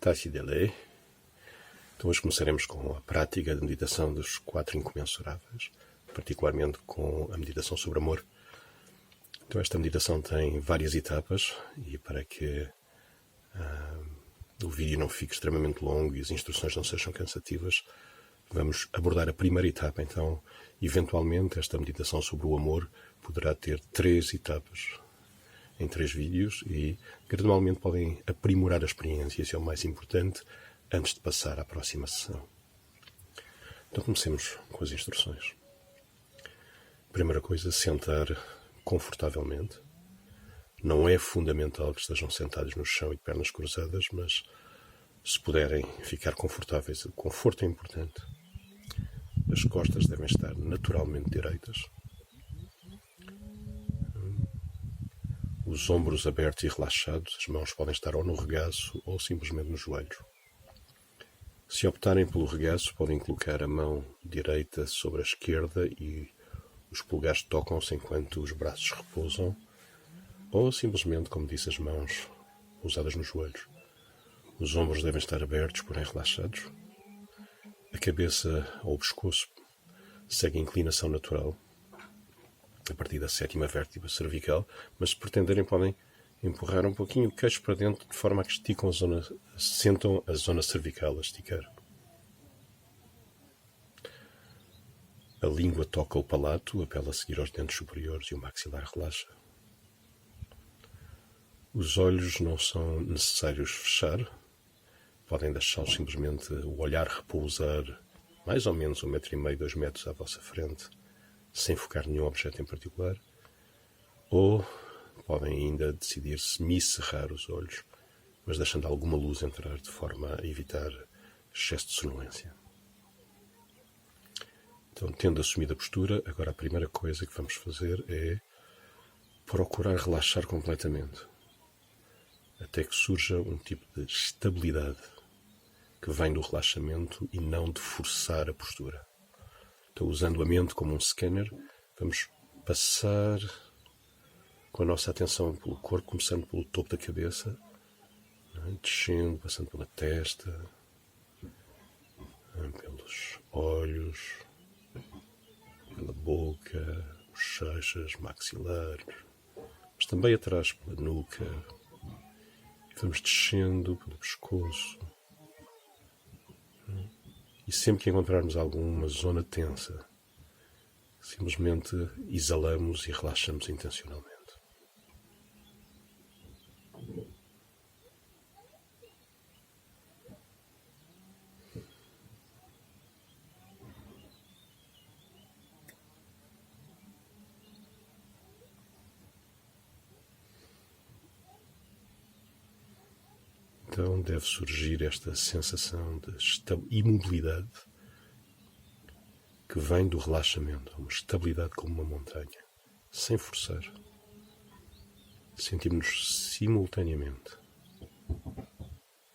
Tassi Delay. Então hoje começaremos com a prática da meditação dos 4 incomensuráveis, particularmente com a meditação sobre amor. Então esta meditação tem várias etapas e para que o vídeo não fique extremamente longo e as instruções não sejam cansativas, vamos abordar a primeira etapa. Então, eventualmente, esta meditação sobre o amor poderá ter 3 etapas em 3 vídeos e gradualmente podem aprimorar a experiência. Isso é o mais importante antes de passar à próxima sessão. Então comecemos com as instruções. Primeira coisa, sentar confortavelmente. Não é fundamental que estejam sentados no chão e de pernas cruzadas, mas se puderem ficar confortáveis, o conforto é importante. As costas devem estar naturalmente direitas. Os ombros abertos e relaxados, as mãos podem estar ou no regaço ou simplesmente nos joelhos. Se optarem pelo regaço, podem colocar a mão direita sobre a esquerda e os polegares tocam-se enquanto os braços repousam, ou simplesmente, como disse, as mãos pousadas nos joelhos. Os ombros devem estar abertos, porém relaxados. A cabeça ou o pescoço segue a inclinação natural, a partir da 7ª vértebra cervical, mas se pretenderem podem empurrar um pouquinho o queixo para dentro, de forma a que sentam a zona cervical a esticar. A língua toca o palato, a pele a seguir aos dentes superiores e o maxilar relaxa. Os olhos não são necessários fechar, podem deixá-los simplesmente o olhar repousar mais ou menos 1,5 m, 2 metros à vossa frente, sem focar nenhum objeto em particular, ou podem ainda decidir semi-cerrar os olhos, mas deixando alguma luz entrar de forma a evitar excesso de sonolência. Então, tendo assumido a postura, agora a primeira coisa que vamos fazer é procurar relaxar completamente, até que surja um tipo de estabilidade que vem do relaxamento e não de forçar a postura. Então, usando a mente como um scanner, vamos passar com a nossa atenção pelo corpo, começando pelo topo da cabeça, descendo, passando pela testa, pelos olhos, pela boca, bochechas, maxilares, mas também atrás pela nuca. E vamos descendo pelo pescoço. E sempre que encontrarmos alguma zona tensa, simplesmente exalamos e relaxamos intencionalmente. Então deve surgir esta sensação de imobilidade que vem do relaxamento, uma estabilidade como uma montanha, sem forçar. Sentimos-nos simultaneamente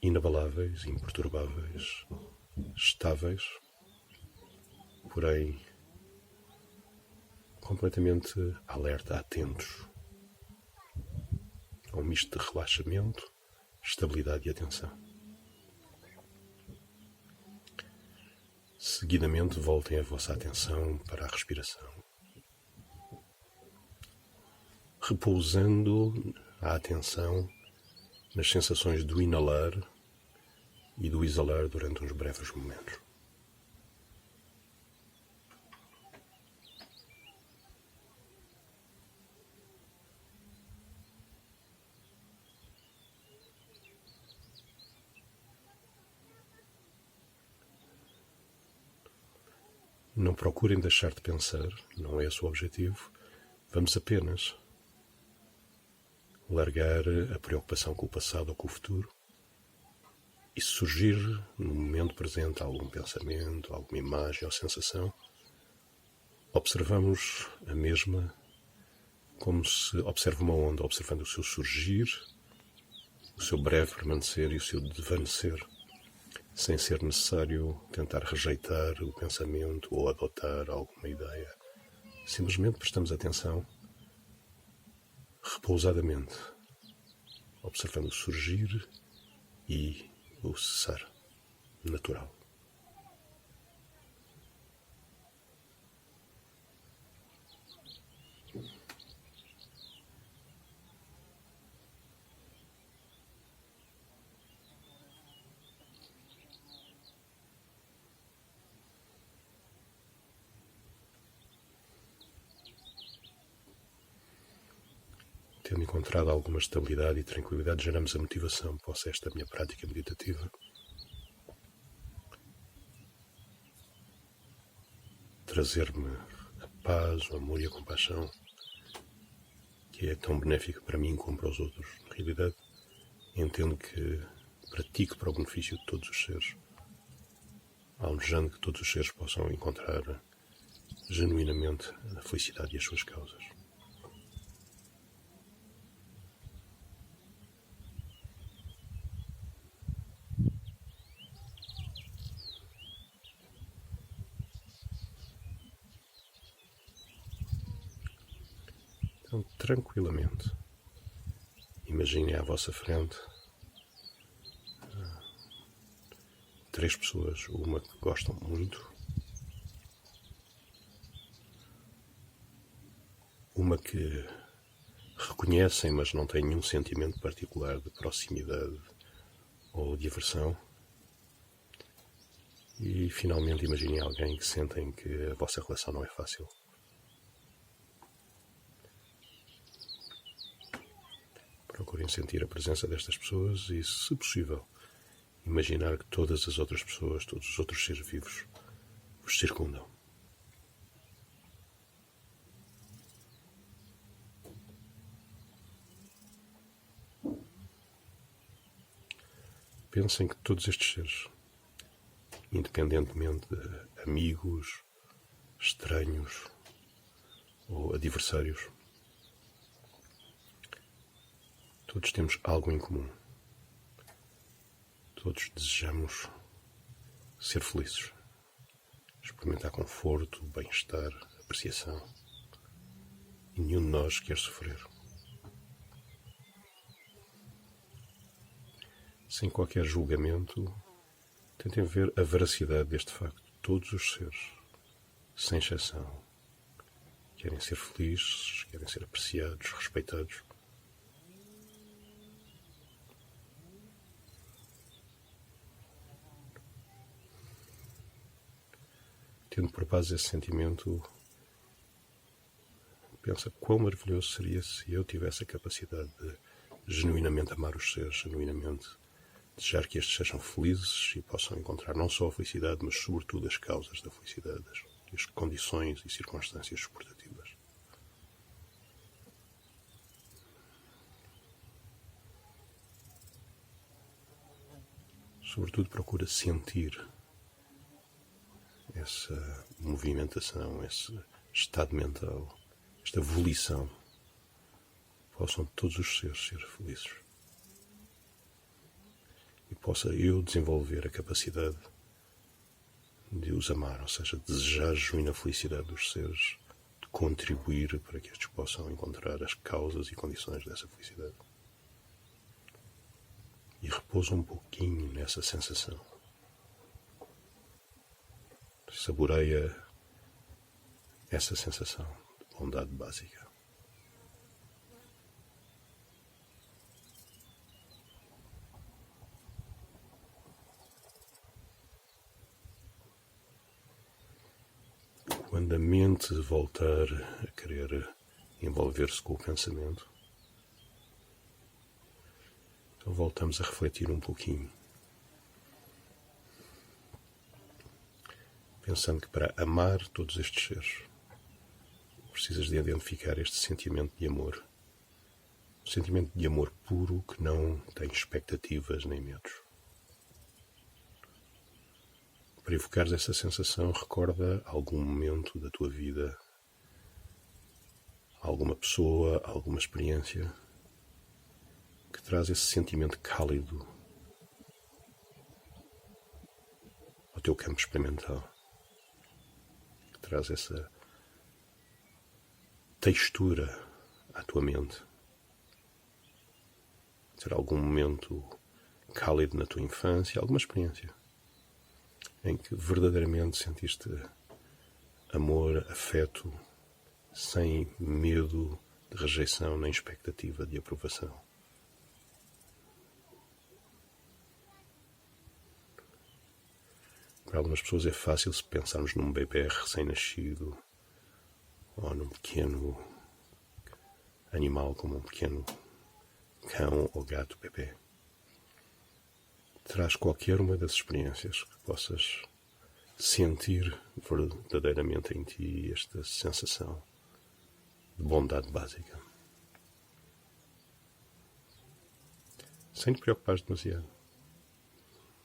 inabaláveis, imperturbáveis, estáveis, porém completamente alerta, atentos a um misto de relaxamento, estabilidade e atenção. Seguidamente, voltem a vossa atenção para a respiração, repousando a atenção nas sensações do inalar e do exalar durante uns breves momentos. Não procurem deixar de pensar, não é esse o objetivo. Vamos apenas largar a preocupação com o passado ou com o futuro e se surgir no momento presente algum pensamento, alguma imagem ou sensação, observamos a mesma como se observa uma onda, observando o seu surgir, o seu breve permanecer e o seu desvanecer, sem ser necessário tentar rejeitar o pensamento ou adotar alguma ideia. Simplesmente prestamos atenção repousadamente, observando o surgir e o cessar natural. Tendo encontrado alguma estabilidade e tranquilidade, geramos a motivação para esta minha prática meditativa. Trazer-me a paz, o amor e a compaixão, que é tão benéfica para mim como para os outros. Na realidade, entendo que pratico para o benefício de todos os seres, almejando que todos os seres possam encontrar genuinamente a felicidade e as suas causas. Então, tranquilamente, imaginem à vossa frente 3 pessoas, uma que gostam muito, uma que reconhecem, mas não têm nenhum sentimento particular de proximidade ou de aversão, e finalmente imaginem alguém que sentem que a vossa relação não é fácil. Procurem sentir a presença destas pessoas e, se possível, imaginar que todas as outras pessoas, todos os outros seres vivos, vos circundam. Pensem que todos estes seres, independentemente de amigos, estranhos ou adversários, todos temos algo em comum. Todos desejamos ser felizes, experimentar conforto, bem-estar, apreciação. E nenhum de nós quer sofrer. Sem qualquer julgamento, tentem ver a veracidade deste facto. Todos os seres, sem exceção, querem ser felizes, querem ser apreciados, respeitados. Tendo por base esse sentimento, pensa quão maravilhoso seria se eu tivesse a capacidade de genuinamente amar os seres, genuinamente desejar que estes sejam felizes e possam encontrar não só a felicidade, mas sobretudo as causas da felicidade, as condições e circunstâncias suportativas. Sobretudo procura sentir essa movimentação, esse estado mental, esta volição. Possam todos os seres ser felizes. E possa eu desenvolver a capacidade de os amar, ou seja, desejar a genuína felicidade dos seres, de contribuir para que estes possam encontrar as causas e condições dessa felicidade. E repousa um pouquinho nessa sensação. Saboreia essa sensação de bondade básica. Quando a mente voltar a querer envolver-se com o pensamento, então voltamos a refletir um pouquinho. Pensando que para amar todos estes seres, precisas de identificar este sentimento de amor. Um sentimento de amor puro que não tem expectativas nem medos. Para evocares essa sensação, recorda algum momento da tua vida, alguma pessoa, alguma experiência que traz esse sentimento cálido ao teu campo experimental. Traz essa textura à tua mente. Será algum momento cálido na tua infância, alguma experiência em que verdadeiramente sentiste amor, afeto, sem medo de rejeição nem expectativa de aprovação. Para algumas pessoas é fácil se pensarmos num bebê recém-nascido ou num pequeno animal como um pequeno cão ou gato bebê. Traz qualquer uma das experiências que possas sentir verdadeiramente em ti esta sensação de bondade básica. Sem te preocupares demasiado.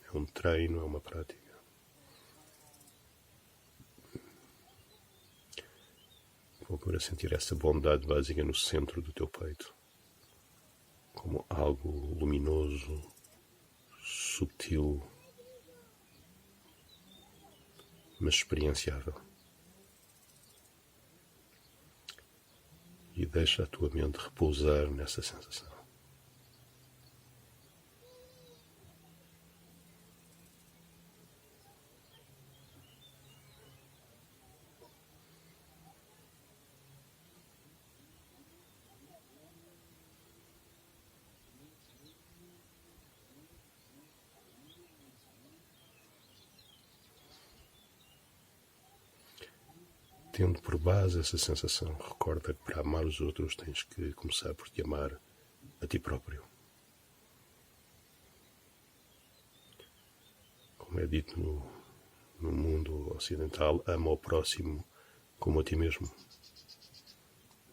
É um treino, é uma prática. Procura sentir essa bondade básica no centro do teu peito, como algo luminoso, sutil, mas experienciável. E deixa a tua mente repousar nessa sensação. Tendo por base essa sensação, recorda que para amar os outros tens que começar por te amar a ti próprio. Como é dito no mundo ocidental, ama ao próximo como a ti mesmo.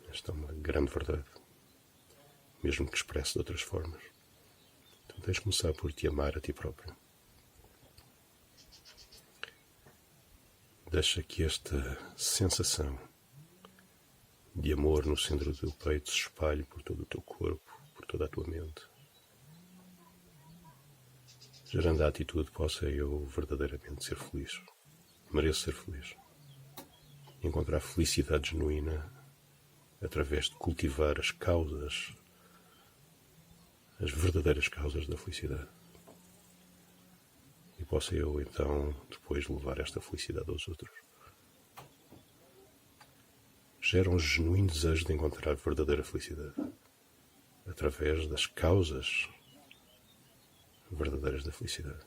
Esta é uma grande verdade, mesmo que expresse de outras formas. Então tens de começar por te amar a ti próprio. Deixa que esta sensação de amor no centro do teu peito se espalhe por todo o teu corpo, por toda a tua mente. Gerando a atitude, possa eu verdadeiramente ser feliz. Mereço ser feliz. Encontrar felicidade genuína através de cultivar as causas, as verdadeiras causas da felicidade. E possa eu, então, depois levar esta felicidade aos outros. Gera um genuíno desejo de encontrar verdadeira felicidade através das causas verdadeiras da felicidade.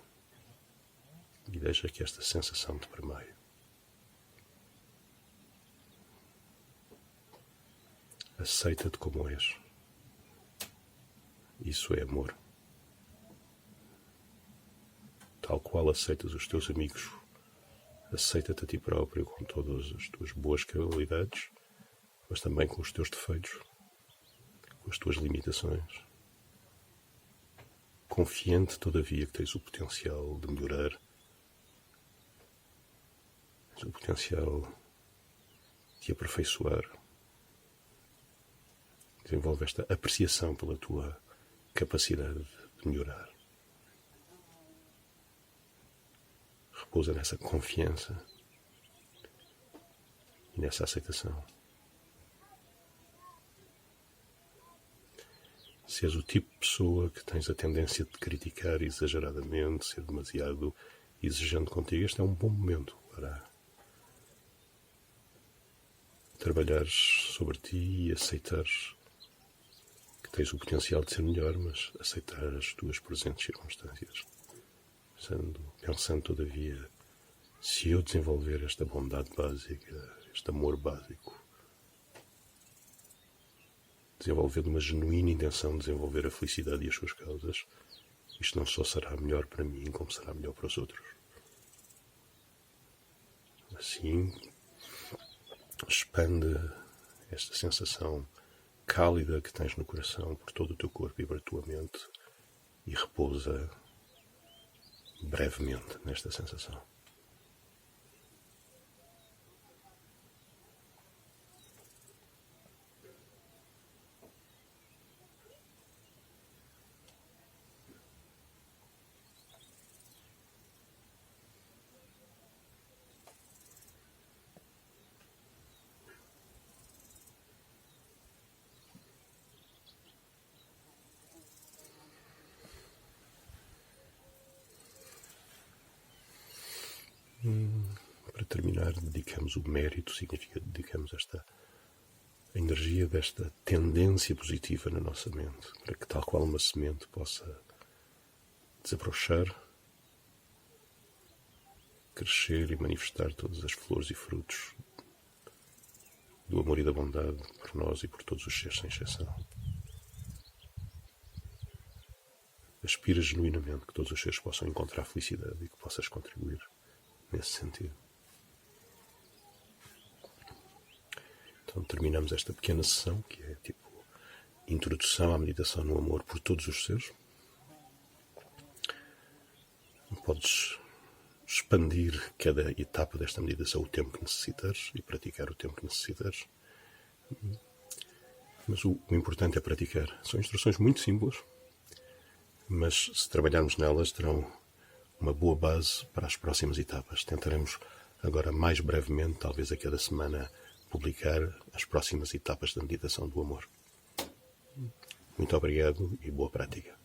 E deixa que esta sensação te permeie. Aceita-te como és. Isso é amor. Tal qual aceitas os teus amigos, aceita-te a ti próprio com todas as tuas boas qualidades, mas também com os teus defeitos, com as tuas limitações. Confiante, todavia, que tens o potencial de melhorar, tens o potencial de aperfeiçoar. Desenvolve esta apreciação pela tua capacidade de melhorar. Repousa nessa confiança e nessa aceitação. Se és o tipo de pessoa que tens a tendência de criticar exageradamente, ser demasiado exigente contigo, este é um bom momento para trabalhares sobre ti e aceitares que tens o potencial de ser melhor, mas aceitar as tuas presentes circunstâncias. Pensando todavia, se eu desenvolver esta bondade básica, este amor básico, desenvolvendo uma genuína intenção de desenvolver a felicidade e as suas causas, isto não só será melhor para mim, como será melhor para os outros. Assim, expande esta sensação cálida que tens no coração por todo o teu corpo e para a tua mente e repousa brevemente nesta sensação. terminar, dedicamos o mérito, significa dedicamos esta energia desta tendência positiva na nossa mente, para que, tal qual uma semente, possa desabrochar, crescer e manifestar todas as flores e frutos do amor e da bondade por nós e por todos os seres, sem exceção. Aspira genuinamente que todos os seres possam encontrar felicidade e que possas contribuir nesse sentido. Então terminamos esta pequena sessão, que é tipo introdução à meditação no amor por todos os seres. Podes expandir cada etapa desta meditação o tempo que necessitares e praticar o tempo que necessitares. Mas o importante é praticar. São instruções muito simples, mas se trabalharmos nelas terão uma boa base para as próximas etapas. Tentaremos agora mais brevemente, talvez a cada semana, publicar as próximas etapas da meditação do amor. Muito obrigado e boa prática.